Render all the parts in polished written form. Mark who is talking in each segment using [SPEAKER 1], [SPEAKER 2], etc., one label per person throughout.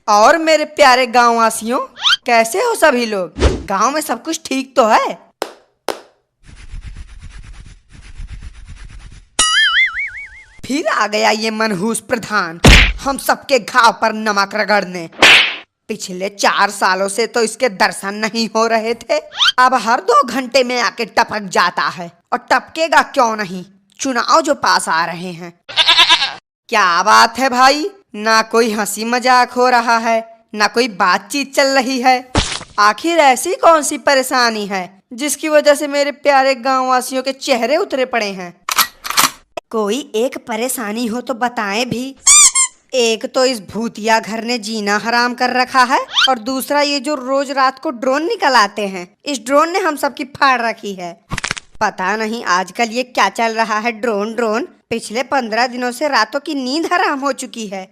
[SPEAKER 1] और मेरे प्यारे गांव वासियों, कैसे हो सभी लोग? गांव में सब कुछ ठीक तो है? फिर आ गया ये मनहूस प्रधान हम सबके घाव पर नमक रगड़ने। पिछले 4 सालों से तो इसके दर्शन नहीं हो रहे थे, अब हर 2 घंटे में आके टपक जाता है। और टपकेगा क्यों नहीं, चुनाव जो पास आ रहे हैं। क्या बात है भाई, ना कोई हंसी मजाक हो रहा है, ना कोई बातचीत चल रही है। आखिर ऐसी कौन सी परेशानी है जिसकी वजह से मेरे प्यारे गांव वासियों के चेहरे उतरे पड़े हैं? कोई एक परेशानी हो तो बताएं भी। एक तो इस भूतिया घर ने जीना हराम कर रखा है, और दूसरा ये जो रोज रात को ड्रोन निकल आते हैं, इस ड्रोन ने हम सबकी फाड़ रखी है। पता नहीं आजकल ये क्या चल रहा है, ड्रोन ड्रोन। पिछले 15 दिनों से रातों की नींद हराम हो चुकी है।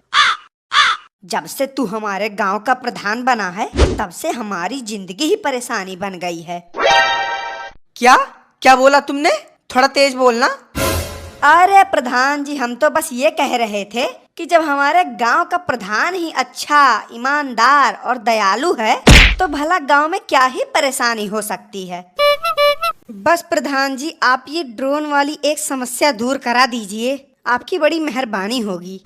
[SPEAKER 1] जब से तू हमारे गांव का प्रधान बना है, तब से हमारी जिंदगी ही परेशानी बन गई है। क्या क्या बोला तुमने? थोड़ा तेज बोलना। अरे प्रधान जी, हम तो बस ये कह रहे थे कि जब हमारे गांव का प्रधान ही अच्छा, ईमानदार और दयालु है, तो भला गांव में क्या ही परेशानी हो सकती है। बस प्रधान जी, आप ये ड्रोन वाली एक समस्या दूर करा दीजिए, आपकी बड़ी मेहरबानी होगी।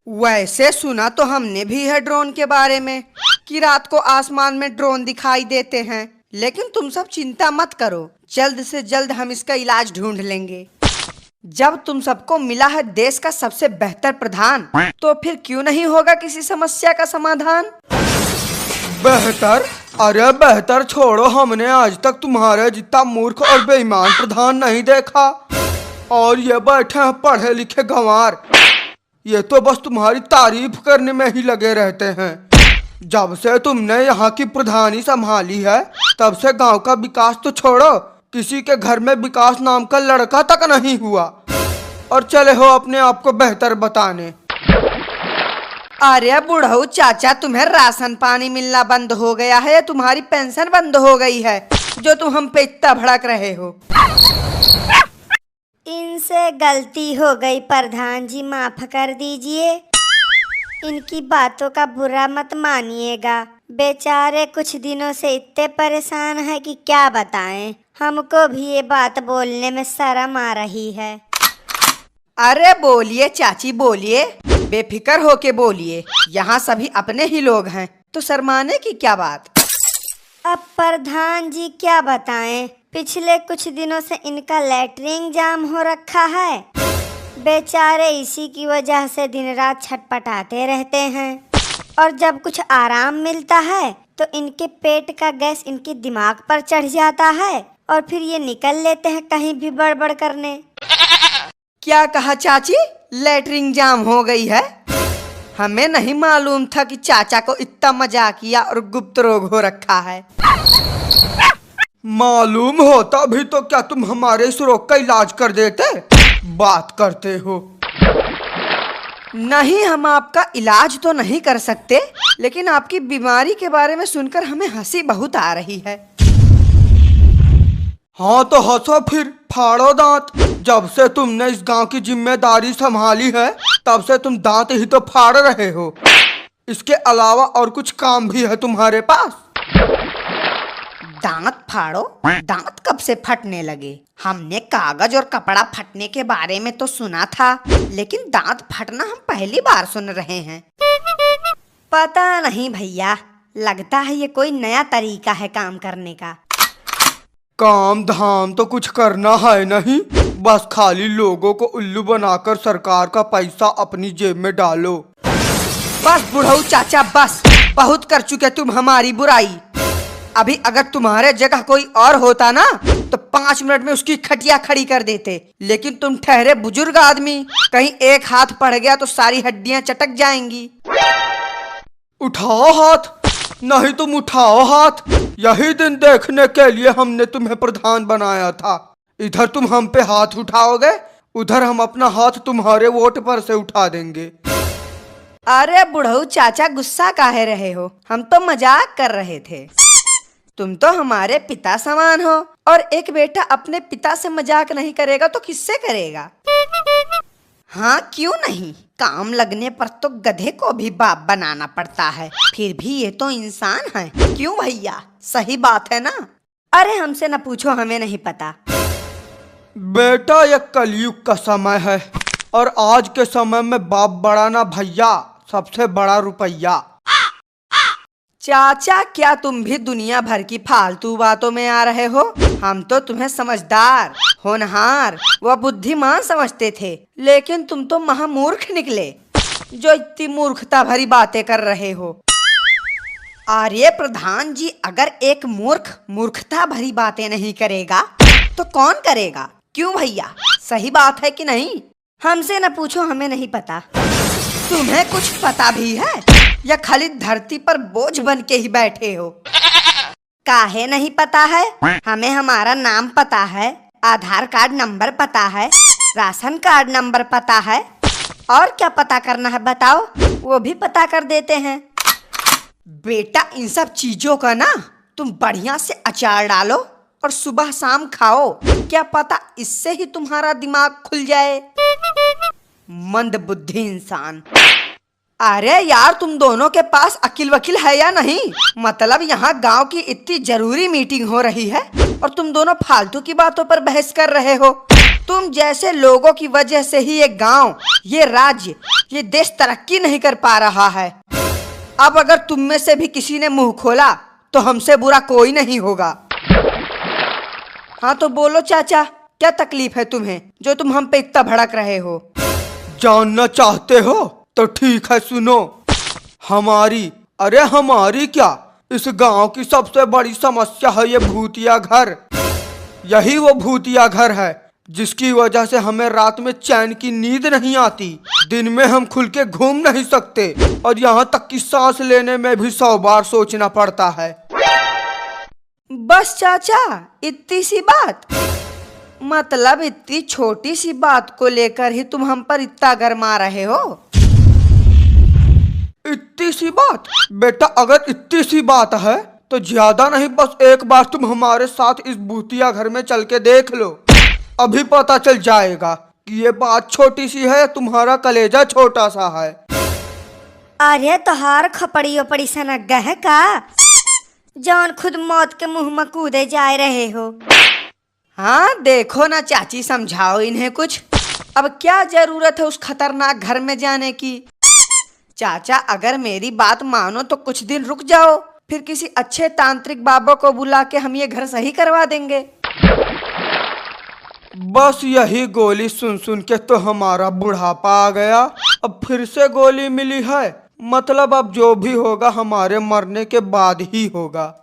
[SPEAKER 1] वैसे सुना तो हमने भी है ड्रोन के बारे में कि रात को आसमान में ड्रोन दिखाई देते हैं, लेकिन तुम सब चिंता मत करो, जल्द से जल्द हम इसका इलाज ढूंढ लेंगे। जब तुम सबको मिला है देश का सबसे बेहतर प्रधान, तो फिर क्यों नहीं होगा किसी समस्या का समाधान?
[SPEAKER 2] बेहतर? अरे बेहतर छोड़ो, हमने आज तक तुम्हारे जितना मूर्ख और बेईमान प्रधान नहीं देखा। और ये बैठे हैं पढ़े लिखे गंवार, ये तो बस तुम्हारी तारीफ करने में ही लगे रहते हैं। जब से तुमने यहाँ की प्रधानी संभाली है, तब से गांव का विकास तो छोड़ो, किसी के घर में विकास नाम का लड़का तक नहीं हुआ, और चले हो अपने आप को बेहतर बताने।
[SPEAKER 1] अरे बुढ़ऊ चाचा, तुम्हें राशन पानी मिलना बंद हो गया है या तुम्हारी पेंशन बंद हो गई है जो तुम हम पे इतना भड़क रहे हो?
[SPEAKER 3] इनसे गलती हो गई प्रधान जी, माफ कर दीजिए। इनकी बातों का बुरा मत मानिएगा, बेचारे कुछ दिनों से इतने परेशान है कि क्या बताएं। हमको भी ये बात बोलने में शर्म आ रही है।
[SPEAKER 1] अरे बोलिए चाची, बोलिए, बेफिक्र होके बोलिए, यहाँ सभी अपने ही लोग हैं, तो शर्माने की क्या बात।
[SPEAKER 3] अब प्रधान जी क्या बताएं, पिछले कुछ दिनों से इनका लैट्रिन जाम हो रखा है। बेचारे इसी की वजह से दिन रात छटपटाते रहते हैं, और जब कुछ आराम मिलता है तो इनके पेट का गैस इनके दिमाग पर चढ़ जाता है, और फिर ये निकल लेते हैं कहीं भी बड़बड़ करने।
[SPEAKER 1] क्या कहा चाची? लैट्रिन जाम हो गई है? हमें नहीं मालूम था कि चाचा को इतना मजाकिया और गुप्त रोग हो रखा है।
[SPEAKER 2] मालूम होता भी तो क्या तुम हमारे इस रोग का इलाज कर देते? बात करते हो।
[SPEAKER 1] नहीं, हम आपका इलाज तो नहीं कर सकते, लेकिन आपकी बीमारी के बारे में सुनकर हमें हंसी बहुत आ रही है।
[SPEAKER 2] हाँ तो हंसो फिर, फाड़ो दांत। जब से तुमने इस गांव की जिम्मेदारी संभाली है, तब से तुम दांत ही तो फाड़ रहे हो। इसके अलावा और कुछ काम भी है तुम्हारे पास?
[SPEAKER 1] दांत फाड़ो? दांत कब से फटने लगे? हमने कागज और कपड़ा फटने के बारे में तो सुना था, लेकिन दांत फटना हम पहली बार सुन रहे हैं। पता नहीं भैया, लगता है ये कोई नया तरीका है काम करने का।
[SPEAKER 2] काम धाम तो कुछ करना है नहीं, बस खाली लोगों को उल्लू बनाकर सरकार का पैसा अपनी जेब में डालो।
[SPEAKER 1] बस बुढ़ऊ चाचा, बस बहुत कर चुके तुम हमारी बुराई। अभी अगर तुम्हारे जगह कोई और होता ना, तो 5 मिनट में उसकी खटिया खड़ी कर देते, लेकिन तुम ठहरे बुजुर्ग आदमी, कहीं एक हाथ पड़ गया तो सारी हड्डियां चटक जाएंगी।
[SPEAKER 2] उठाओ हाथ, नहीं तुम उठाओ हाथ। यही दिन देखने के लिए हमने तुम्हें प्रधान बनाया था। इधर तुम हम पे हाथ उठाओगे, उधर हम अपना हाथ तुम्हारे वोट पर से उठा देंगे।
[SPEAKER 1] अरे बुढ़ऊ चाचा, गुस्सा काहे रहे हो? हम तो मजाक कर रहे थे। तुम तो हमारे पिता समान हो, और एक बेटा अपने पिता से मजाक नहीं करेगा तो किससे करेगा? हाँ क्यों नहीं, काम लगने पर तो गधे को भी बाप बनाना पड़ता है। फिर भी ये तो इंसान है। क्यों भैया, सही बात है ना? अरे हमसे न पूछो, हमें नहीं पता।
[SPEAKER 2] बेटा ये कलयुग का समय है और आज के समय में बाप बड़ा ना भैया, सबसे बड़ा रुपया।
[SPEAKER 1] चाचा क्या तुम भी दुनिया भर की फालतू बातों में आ रहे हो? हम तो तुम्हें समझदार, होनहार व बुद्धिमान समझते थे, लेकिन तुम तो महामूर्ख निकले जो इतनी मूर्खता भरी बातें कर रहे हो। आर्य प्रधान जी, अगर एक मूर्ख मूर्खता भरी बातें नहीं करेगा तो कौन करेगा? क्यों भैया, सही बात है कि नहीं? हमसे न पूछो, हमें नहीं पता। तुम्हें कुछ पता भी है या खाली धरती पर बोझ बन के ही बैठे हो? काहे नहीं पता है? हमें हमारा नाम पता है, आधार कार्ड नंबर पता है, राशन कार्ड नंबर पता है। और क्या पता करना है बताओ, वो भी पता कर देते हैं। बेटा इन सब चीजों का ना तुम बढ़िया से अचार डालो और सुबह शाम खाओ, क्या पता इससे ही तुम्हारा दिमाग खुल जाए। मंद बुद्धि इंसान। अरे यार, तुम दोनों के पास अकिल वकील है या नहीं? मतलब यहाँ गांव की इतनी जरूरी मीटिंग हो रही है और तुम दोनों फालतू की बातों पर बहस कर रहे हो। तुम जैसे लोगों की वजह से ही ये गांव, ये राज्य, ये देश तरक्की नहीं कर पा रहा है। अब अगर तुम में से भी किसी ने मुंह खोला तो हमसे बुरा कोई नहीं होगा। हाँ तो बोलो चाचा, क्या तकलीफ है तुम्हें जो तुम हम पे इतना भड़क रहे हो?
[SPEAKER 2] जानना चाहते हो तो ठीक है सुनो। हमारी क्या, इस गांव की सबसे बड़ी समस्या है ये भूतिया घर। यही वो भूतिया घर है जिसकी वजह से हमें रात में चैन की नींद नहीं आती, दिन में हम खुल के घूम नहीं सकते और यहाँ तक कि सांस लेने में भी 100 बार सोचना पड़ता है।
[SPEAKER 1] बस चाचा, इतनी सी बात? मतलब इतनी छोटी सी बात को लेकर ही तुम हम पर इतना गरमा रहे हो?
[SPEAKER 2] इतनी सी बात? बेटा अगर इतनी सी बात है तो ज्यादा नहीं, बस एक बार तुम हमारे साथ इस भूतिया घर में चल के देख लो, अभी पता चल जाएगा कि ये बात छोटी सी है या तुम्हारा कलेजा छोटा सा है।
[SPEAKER 3] अरे तोहार खपड़ी ओपड़ी सनक है का, जौन खुद मौत के मुंह में कूदे जा रहे हो?
[SPEAKER 1] हाँ देखो ना चाची, समझाओ इन्हें कुछ। अब क्या जरूरत है उस खतरनाक घर में जाने की? चाचा अगर मेरी बात मानो तो कुछ दिन रुक जाओ, फिर किसी अच्छे तांत्रिक बाबा को बुला के हम ये घर सही करवा देंगे।
[SPEAKER 2] बस यही गोली सुन सुन के तो हमारा बुढ़ापा आ गया। अब फिर से गोली मिली है, मतलब अब जो भी होगा हमारे मरने के बाद ही होगा।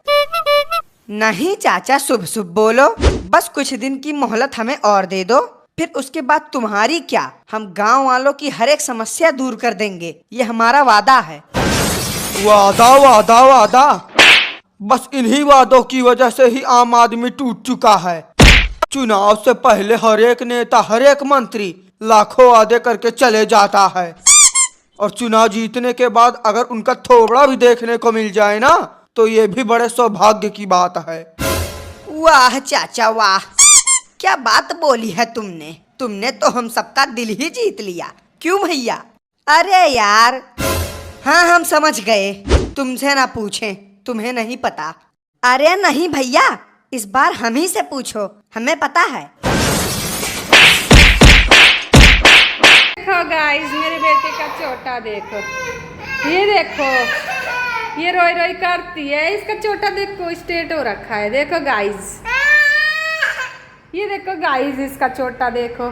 [SPEAKER 1] नहीं चाचा, शुभ शुभ बोलो। बस कुछ दिन की मोहलत हमें और दे दो, फिर उसके बाद तुम्हारी क्या, हम गांव वालों की हर एक समस्या दूर कर देंगे, ये हमारा वादा है।
[SPEAKER 2] वादा वादा वादा, बस इन्हीं वादों की वजह से ही आम आदमी टूट चुका है। चुनाव से पहले हर एक नेता, हर एक मंत्री लाखों वादे करके चले जाता है और चुनाव जीतने के बाद अगर उनका थोबड़ा भी देखने को मिल जाए ना तो ये भी बड़े सौभाग्य की बात है।
[SPEAKER 1] वाह चाचा वाह, क्या बात बोली है तुमने। तुमने तो हम सबका दिल ही जीत लिया। क्यों भैया? अरे यार, हाँ हम समझ गए, तुमसे ना पूछें, तुम्हें नहीं पता। अरे नहीं भैया, इस बार हम ही से पूछो, हमें पता है।
[SPEAKER 4] देखो गाइस, मेरे बेटे का चोटा देखो, ये देखो, ये रोई रोई करती है। इसका चोटा देखो, स्ट्रेट हो रखा है। देखो गाइस, ये देखो गाइस, इसका चोटा देखो,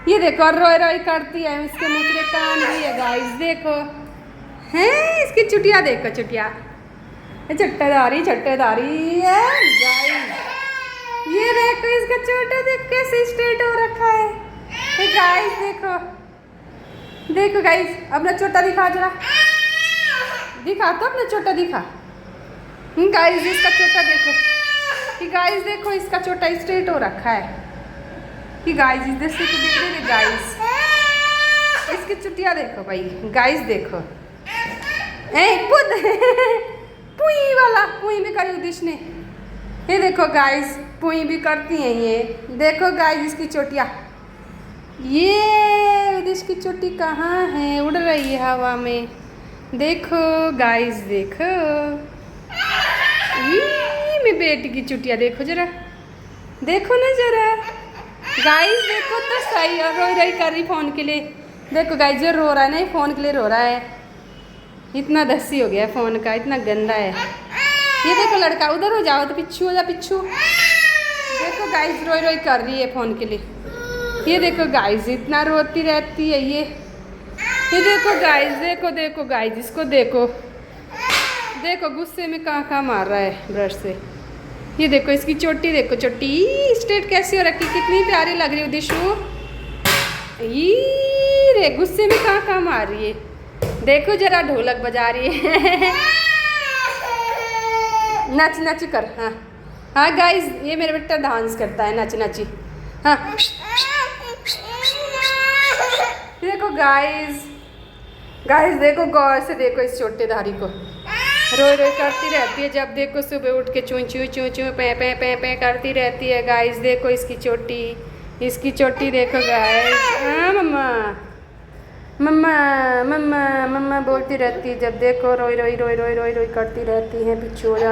[SPEAKER 4] ये देखो, और रोई रोई करती है। इसके मुंह के कान भी है गाइस, देखो हैं, इसकी चुटिया देखो, चुटिया चट्टेदारी चट्टेदारी है गाइस। ये देखो, इसका चोटा देख कैसे स्ट्रेट हो रखा है। गाइस देखो, देखो गाइस, अपना चोटा दिखा जरा, दिखा तो अपना चोटा दिखा। गाइस इसका चोटा देखो, कि गाइस देखो, इसका चोटा स्ट्रेट हो रखा है। कि गाइस इधर से तो देख रहे गाइस, इसकी चुटिया देखो भाई, गाइस देखो, खुद पुई वाला पुई भी करी उदिश ने। ये देखो गाइस, पुई भी करती हैं ये। देखो गाइस इसकी चोटिया, ये उदेश की चोटी कहाँ है, उड़ रही है हवा में। देखो गाइस देखो, मेरी बेटी की चुटिया देखो जरा, देखो ना जरा गाइस, देखो तो सही। और रोई रोई कर रही फ़ोन के लिए। देखो गाइस जो रो रहा है ना, ये फ़ोन के लिए रो रहा है। इतना दस्सी हो गया है फ़ोन का, इतना गंदा है। ये देखो लड़का, उधर हो जाओ तो पिच्छू हो जा, पिच्छू। देखो गाइस रोई रोई कर रही है फ़ोन के लिए। ये देखो गाइस इतना रोती रहती है ये देखो गाइस, देखो देखो गाइस, इसको देखो, देखो गुस्से में कहाँ मार रहा है ब्रश से। ये देखो इसकी चोटी देखो, चोटी स्ट्रेट कैसी हो रखी, कितनी प्यारी लग रही है दिशु। ये रे गुस्से में कहाँ मार रही है, देखो जरा ढोलक बजा रही है। नच नच कर। हाँ हाँ गाइस, ये मेरा बेटा डांस करता है, नच नची। हाँ देखो गाइस, गाइस देखो गौर से देखो इस चोटेदारी को, रोई रोई करती रहती है। जब देखो सुबह उठ के चूं चूं चूं चूं पे करती रहती है। गाइस देखो इसकी चोटी, इसकी चोटी देखो गाइस। हाँ मम्मा मम्मा मम्मा मम्मा बोलती रहती है। जब देखो रोई रोई रोई रोई रोई रोई करती रहती है, पिछू हो जा।